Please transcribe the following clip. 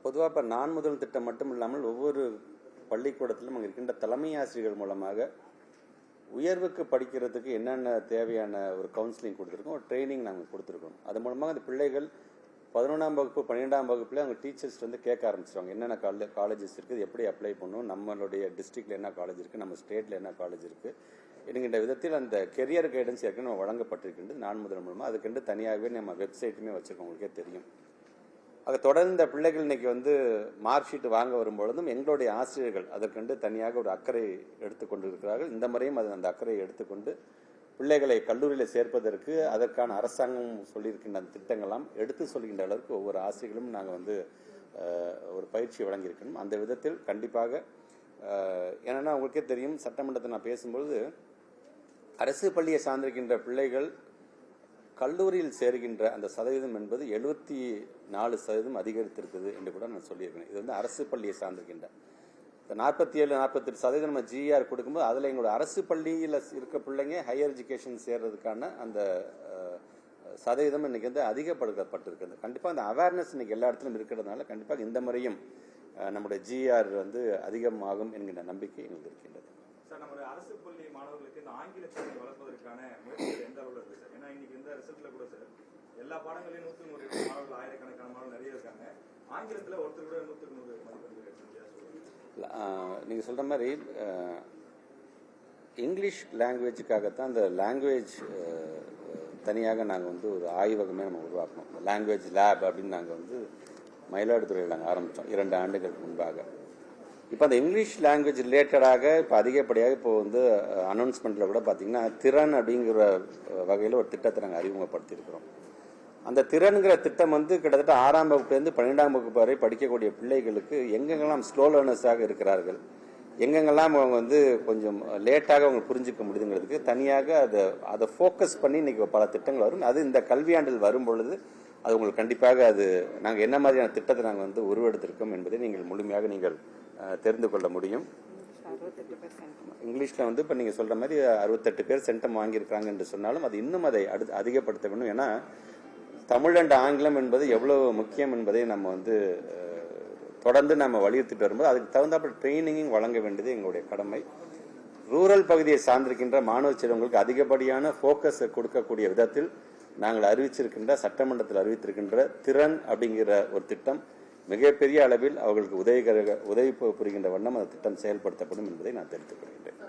பொதுவாக இப்போ நான் முதல் திட்டம் மட்டும் இல்லாமல் ஒவ்வொரு பள்ளிக்கூடத்திலும் அங்கே இருக்கின்ற தலைமை ஆசிரியர்கள் மூலமாக உயர்வுக்கு படிக்கிறதுக்கு என்னென்ன தேவையான ஒரு கவுன்சிலிங் கொடுத்துருக்கோம், ஒரு ட்ரைனிங் நாங்கள் கொடுத்துருக்கோம். அது மூலமாக அந்த பிள்ளைகள் 11ஆம் வகுப்பு 12ஆம் வகுப்புல அவங்க டீச்சர்ஸ் வந்து கேட்க ஆரம்பிச்சிருவாங்க, என்னென்ன காலேஜஸ் இருக்குது, எப்படி அப்ளை பண்ணணும், நம்மளுடைய டிஸ்ட்ரிக்ட்ல என்ன காலேஜ் இருக்குது, நம்ம ஸ்டேட்டில் என்ன காலேஜ் இருக்குது என்கின்ற விதத்தில் அந்த கெரியர் கைடன்ஸ் ஏற்கனவே வழங்கப்பட்டிருக்கின்றது நான் முதல் மூலமாக. அதுக்கென்று தனியாகவே நம்ம வெப்சைட்டுமே வச்சுருக்கோம், உங்களுக்கே தெரியும். அதை தொடர்ந்து இந்த பிள்ளைகள் இன்னைக்கு வந்து மார்க் ஷீட் வாங்க வரும்பொழுதும் எங்களுடைய ஆசிரியர்கள் அதற்கென்று தனியாக ஒரு அக்கறை எடுத்துக்கொண்டு இருக்கிறார்கள். இந்த முறையும் அந்த அக்கறையை எடுத்துக்கொண்டு பிள்ளைகளை கல்லூரியில் சேர்ப்பதற்கு அதற்கான அரசாங்கம் சொல்லியிருக்கின்ற அந்த திட்டங்கள்லாம் எடுத்து சொல்கின்ற அளவுக்கு ஒவ்வொரு ஆசிரியர்களும் நாங்கள் வந்து ஒரு பயிற்சி வழங்கியிருக்கணும். அந்த விதத்தில் கண்டிப்பாக ஏன்னா உங்களுக்கே தெரியும், சட்டமன்றத்தை நான் பேசும்பொழுது அரசு பள்ளியை சார்ந்திருக்கின்ற பிள்ளைகள் கல்லூரியில் சேர்கின்ற அந்த சதவீதம் என்பது 74% அதிகரித்திருக்குது என்று கூட நான் சொல்லியிருக்கேன். இது வந்து அரசு பள்ளியை சார்ந்திருக்கின்ற 47-48% நம்ம ஜிஆர் கொடுக்கும்போது அதில் எங்களோட அரசு பள்ளியில் இருக்க பிள்ளைங்க ஹையர் எஜுகேஷன் சேர்றதுக்கான அந்த சதவீதம் இன்னைக்கு வந்து அதிகப்படுத்தப்பட்டிருக்கிறது. கண்டிப்பாக அந்த அவேர்னஸ் இன்னைக்கு எல்லா இடத்திலும் இருக்கிறதுனால கண்டிப்பாக இந்த முறையும் நம்முடைய ஜிஆர் வந்து அதிகமாகும் என்கின்ற நம்பிக்கை எங்களுக்கு இருக்கின்றது. சார், நம்ம அரசு பள்ளி மாணவர்களுக்கு இந்த ஆங்கில திறனை வளர்ப்பதற்கான முயற்சிகள் எந்த அளவில் இருக்கு சார்? ஏன்னா இன்னைக்கு இந்த ரிசல்ட்ல கூட சார் எல்லா பாடங்களையும் 100 மாணவர்கள், ஆயிரக்கணக்கான மாணவர்கள் நிறைய இருக்காங்க. ஆங்கிலத்தில் ஒருத்தர் கூட 100 மதிப்பெண்கள் நீங்க சொல்ற மாதிரி இங்கிலீஷ் லாங்குவேஜுக்காகத்தான் அந்த லாங்குவேஜ் தனியாக நாங்கள் வந்து ஒரு ஆய்வகமே நம்ம உருவாக்கணும். லாங்குவேஜ் லேப் அப்படின்னு நாங்கள் வந்து மயிலாடுதுறையில் நாங்கள் ஆரம்பித்தோம் 2 ஆண்டுகளுக்கு முன்பாக. இப்போ அந்த இங்கிலீஷ் லாங்குவேஜ் ரிலேட்டடாக இப்போ அதிகப்படியாக இப்போ வந்து அனௌன்ஸ்மெண்ட்டில் கூட பார்த்தீங்கன்னா திறன் அப்படிங்கிற வகையில் ஒரு திட்டத்தை நாங்கள் அறிமுகப்படுத்தியிருக்கிறோம். அந்த திறன்கிற திட்டம் வந்து கிட்டத்தட்ட 6ஆம் வகுப்புலேருந்து 12ஆம் வகுப்பு வரை படிக்கக்கூடிய பிள்ளைகளுக்கு எங்கெங்கெல்லாம் ஸ்லோ லேர்னர்ஸாக இருக்கிறார்கள், எங்கெங்கெல்லாம் அவங்க வந்து கொஞ்சம் லேட்டாக அவங்க புரிஞ்சிக்க முடியுங்கிறதுக்கு தனியாக அதை ஃபோக்கஸ் பண்ணி இன்னைக்கு பல திட்டங்கள் வரும். அது இந்த கல்வியாண்டில் வரும் பொழுது அது உங்களுக்கு கண்டிப்பாக அது நாங்கள் என்ன மாதிரியான திட்டத்தை நாங்கள் வந்து உருவெடுத்திருக்கோம் என்பதை நீங்கள் முழுமையாக நீங்கள் தெரிந்து கொள்ள முடியும். இங்கிலீஷில் வந்து இப்போ நீங்கள் சொல்கிற மாதிரி 68 பேர் சென்டம் வாங்கியிருக்காங்க என்று சொன்னாலும் அது இன்னும் அதை அதிகப்படுத்த வேண்டும். ஏன்னா தமிழ் அண்ட் ஆங்கிலம் என்பது எவ்வளவு முக்கியம் என்பதை நம்ம வந்து தொடர்ந்து நம்ம வலியுறுத்திட்டு வரும்போது அதுக்கு தகுந்தாப்ப ட்ரைனிங்கும் வழங்க வேண்டியது எங்களுடைய கடமை. ரூரல் பகுதியை சார்ந்திருக்கின்ற மாணவ செல்வங்களுக்கு அதிகப்படியான போக்கஸ் கொடுக்கக்கூடிய விதத்தில் நாங்கள் அறிவிச்சிருக்கின்ற சட்டமன்றத்தில் அறிவித்திருக்கின்ற திறன் அப்படிங்கிற ஒரு திட்டம் மிகப்பெரிய அளவில் அவர்களுக்கு உதவி புரிகின்ற வண்ணம் அந்த திட்டம் செயல்படுத்தப்படும் என்பதை நான் தெரிவித்துக் கொள்கின்றேன்.